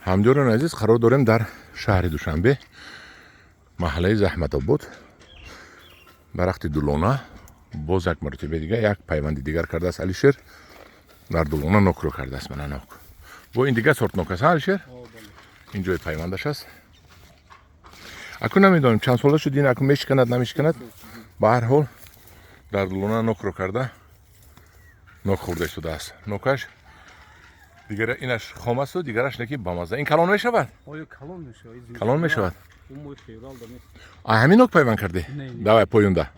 ҳамдёрон азиз, қарор дорем дар шаҳри Душанбе, маҳаллаи Заҳматобод, дарахти дулона. Боз як маротиба дигар як пайванди дигар кардааст Алишер. Дар дулона нокро кардааст мана нок. Бо ин дигар сорт нок аст, Алишер? Ин ҷои пайвандаш аст. Акун намедонем чанд сола шуд ин акун мешиканад намешиканад. Ба ҳар ҳол дар дулона нокро карда нок хӯрда истодааст. Нокаш дигар инаш хом асту, дигараш неки ба мазза. Ин калон мешавад? Калон мешавад. Ҳамин нок пайванд карде? Давай поёнда.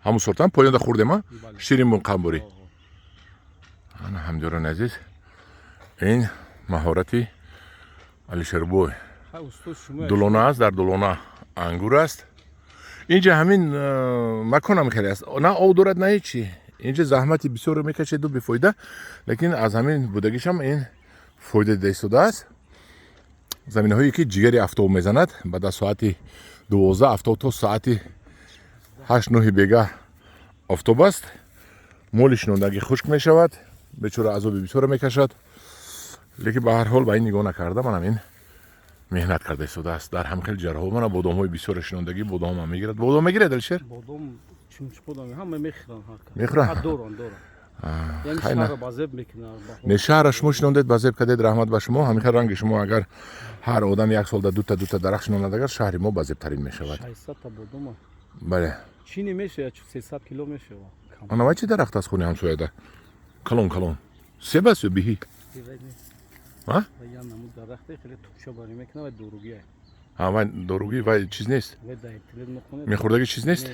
ҳамун сортам поёнда хӯрдема? Ширин бун қамбурӣ. Ана ҳамдёрон азиз, ин маҳорати Алишербой. Дулона аст, дар дулона ангур аст. Инҷа ҳамин маконам хеле аст. На ов дорад, на ҳеҷ чи. Инҷа заҳмати бисёр мекашеду бифоида, лекин аз ҳамин будагишам ин фоида дида истодааст. Заминаҳое ки ҷигари афтоб мезанад, баъд аз соати 12 афтоб то соати 8-9 бега офтоб аст. Моли шинондагӣ хушк мешавад, бечора азоби бисёре мекашад. Лекин ба ҳар ҳол ба ин нигоҳ накарда манам ин меҳнат карда истодааст. Дар ҳам хел ҷарҳо мана бодомҳои бисёре шинондагӣ бодомам мегирад. Бодом мегирад Алишер? Бодом чумчподам ҳама мехӯранд. Мехӯранд? Доранд. Яъни шаҳра ба зеб мекунанд. Не шаҳра шумо шинондед ба зеб кардед, раҳмат ба шумо. Ҳамин хел ранги шумо агар ҳар одам як солда дута дарахт шинонад, агар шаҳри мо ба зебтарин мешавад. 600 та бодома. Бале. Чини мешавад, 300 кило мешавад. Ана вай чи дарахт аст хуни ҳамсояда? Калон. Себ аст ё биҳӣ? А? Я намуд дарахте хеле тупша барӣ мекунад ва доругӣ аст. А вай доругӣ, вай чиз нест? Вай дайтиле мекунад. Мехӯрдаги чиз нест?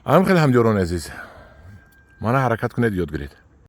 Ҳам хел ҳамдёрон азиз. Мана ҳаракат кунед, ёд гиред.